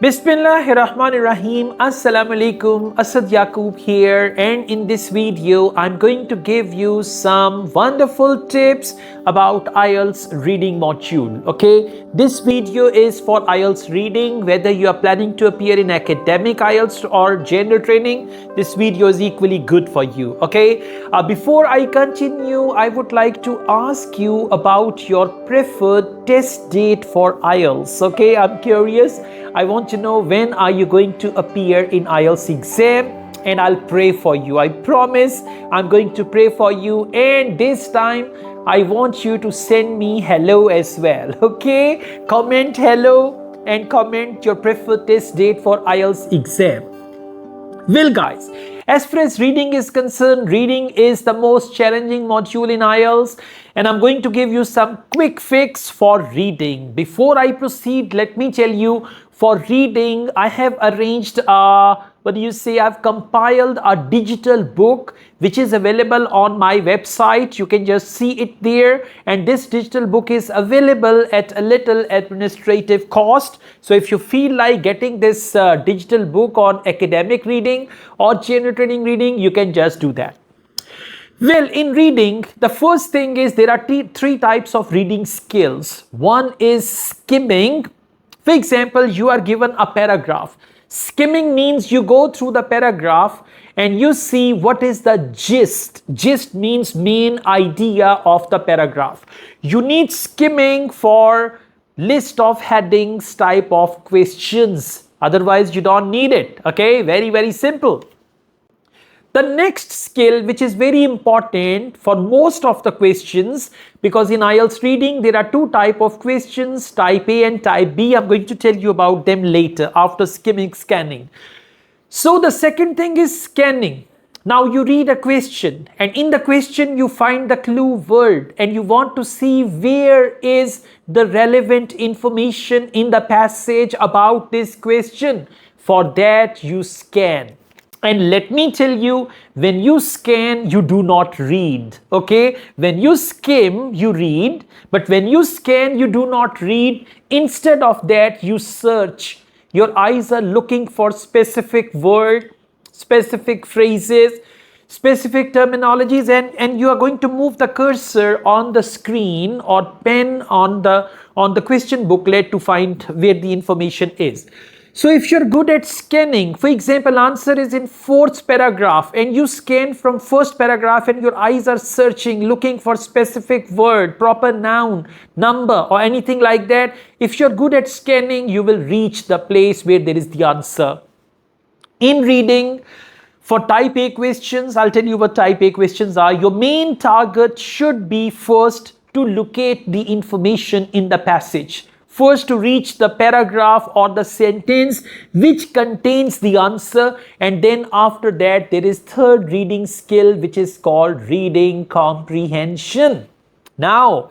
Bismillahirrahmanirrahim. Assalamu alaikum. Asad Yaqub here, and in this video I'm going to give you some wonderful tips about IELTS reading module. Okay, this video is for IELTS reading. Whether you are planning to appear in academic IELTS or general training, this video is equally good for you. Okay, before I continue, I would like to ask you about your preferred test date for IELTS. Okay, I'm curious. I want to know, when are you going to appear in IELTS exam, and I'll pray for you. I promise I'm going to pray for you, and this time I want you to send me hello as well. Okay, comment hello and comment your preferred test date for IELTS exam. Well guys, as far as reading is concerned, reading is the most challenging module in IELTS, and I'm going to give you some quick fix for reading. Before I proceed, let me tell you, for reading I have arranged I've compiled a digital book which is available on my website. You can just see it there, and this digital book is available at a little administrative cost. So if you feel like getting this digital book on academic reading or general training reading, you can just do that. Well, in reading, the first thing is there are three types of reading skills. One is skimming. For example, you are given a paragraph. Skimming means you go through the paragraph and you see what is the gist. Gist means main idea of the paragraph. You need skimming for list of headings type of questions. Otherwise, you don't need it. Okay, very, very simple. The next skill, which is very important for most of the questions, because in IELTS reading there are two types of questions, type A and type B. I'm going to tell you about them later after scanning. So the second thing is scanning. Now you read a question, and in the question you find the clue word, and you want to see where is the relevant information in the passage about this question. For that you scan. And let me tell you, when you scan, you do not read. Okay, when you skim, you read, but when you scan, you do not read. Instead of that, you search. Your eyes are looking for specific words, specific phrases, specific terminologies, and you are going to move the cursor on the screen or pen on the question booklet to find where the information is. So if you're good at scanning, for example, answer is in fourth paragraph, and you scan from first paragraph and your eyes are searching, looking for specific word, proper noun, number, or anything like that. If you're good at scanning, you will reach the place where there is the answer. In reading, for type A questions, I'll tell you what type A questions are. Your main target should be first to locate the information in the passage. First, to reach the paragraph or the sentence which contains the answer, and then after that there is third reading skill, which is called reading comprehension. Now,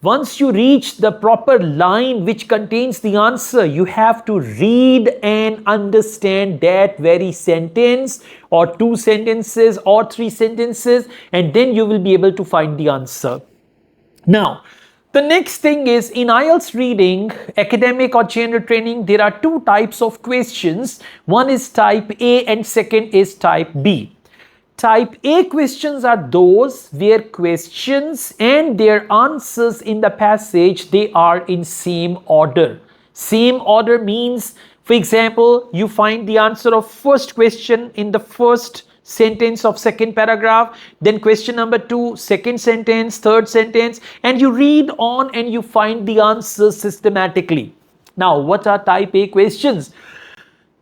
once you reach the proper line which contains the answer, you have to read and understand that very sentence or two sentences or three sentences, and then you will be able to find the answer. Now, the next thing is, in IELTS reading, academic or general training, there are two types of questions. One is type A and second is type B. Type A questions are those where questions and their answers in the passage, they are in same order. Same order means, for example, you find the answer of first question in the first sentence of second paragraph, then question number 2, second sentence, third sentence, and you read on and you find the answers systematically. Now, what are type A questions?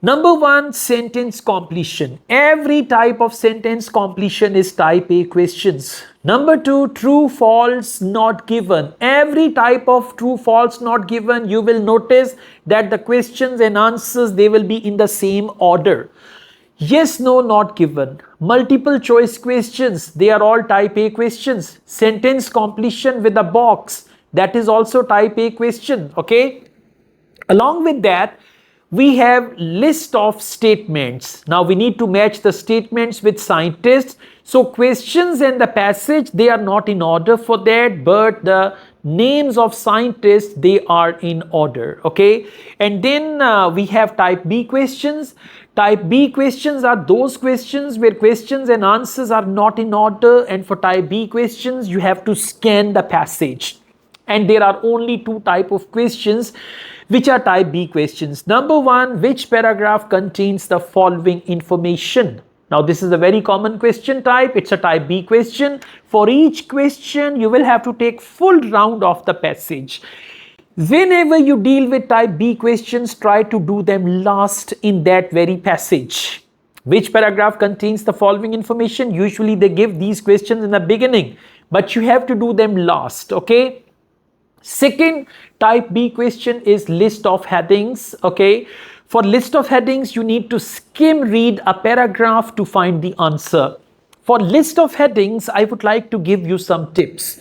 Number 1, sentence completion. Every type of sentence completion is type A questions. Number 2, true, false, not given. Every type of true, false, not given, you will notice that the questions and answers, they will be in the same order. Yes, no, not given. Multiple choice questions, they are all type A questions. Sentence completion with a box, that is also type A question. Okay. Along with that, we have list of statements. Now we need to match the statements with scientists. So questions and the passage, they are not in order for that, but the names of scientists, they are in order, okay? And then we have type B questions. Type B questions are those questions where questions and answers are not in order, and for type B questions you have to scan the passage. And there are only two type of questions which are type B questions. Number one, which paragraph contains the following information? Now this is a very common question type. It's a type B question. For each question you will have to take full round of the passage. Whenever you deal with type B questions, try to do them last in that very passage. Which paragraph contains the following information? Usually they give these questions in the beginning, but you have to do them last, okay? Second type B question is list of headings, okay? For list of headings, you need to skim read a paragraph to find the answer. For list of headings, I would like to give you some tips.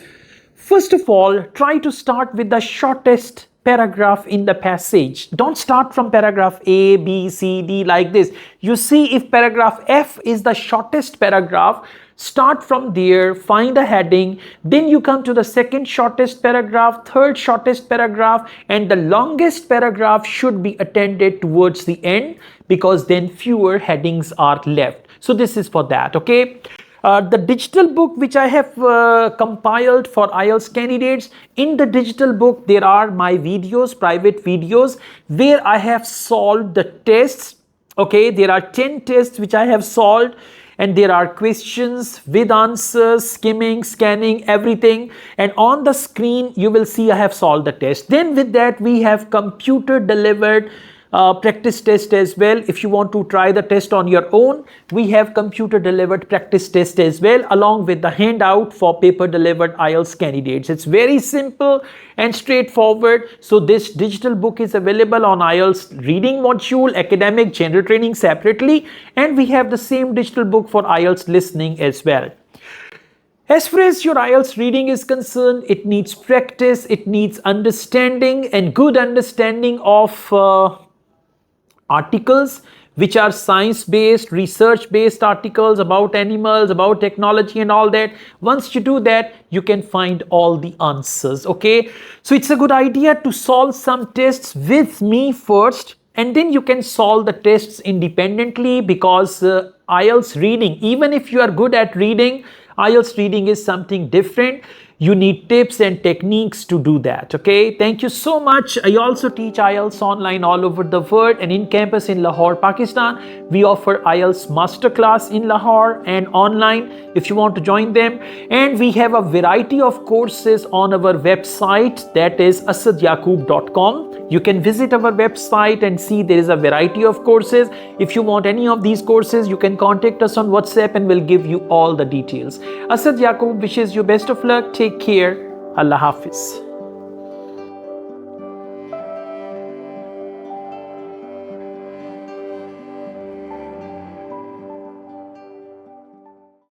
First of all, try to start with the shortest paragraph in the passage. Don't start from paragraph A, B, C, D like this. You see, if paragraph F is the shortest paragraph, start from there, find a heading, then you come to the second shortest paragraph, third shortest paragraph, and the longest paragraph should be attended towards the end, because then fewer headings are left. So this is for that, okay? The digital book which I have compiled for IELTS candidates, in the digital book there are my videos, private videos, where I have solved the tests, okay? There are 10 tests which I have solved, and there are questions with answers, skimming, scanning, everything, and on the screen you will see I have solved the test. Then with that we have computer delivered practice test as well. If you want to try the test on your own, we have computer delivered practice test as well, along with the handout for paper delivered IELTS candidates. It's very simple and straightforward. So this digital book is available on IELTS reading module, academic, general training separately, and we have the same digital book for IELTS listening as well. As far as your IELTS reading is concerned, it needs practice, it needs understanding, and good understanding of articles which are science-based, research-based articles about animals, about technology and all that. Once you do that, you can find all the answers, okay? So it's a good idea to solve some tests with me first, and then you can solve the tests independently, because IELTS reading, even if you are good at reading, IELTS reading is something different. You need tips and techniques to do that, okay? Thank you so much. I also teach IELTS online all over the world, and in campus in Lahore, Pakistan. We offer IELTS masterclass in Lahore and online if you want to join them. And we have a variety of courses on our website, that is asadyaqub.com. You can visit our website and see there is a variety of courses. If you want any of these courses, you can contact us on WhatsApp and we'll give you all the details. Asad Yaqub wishes you best of luck. Take care. Allah Hafiz.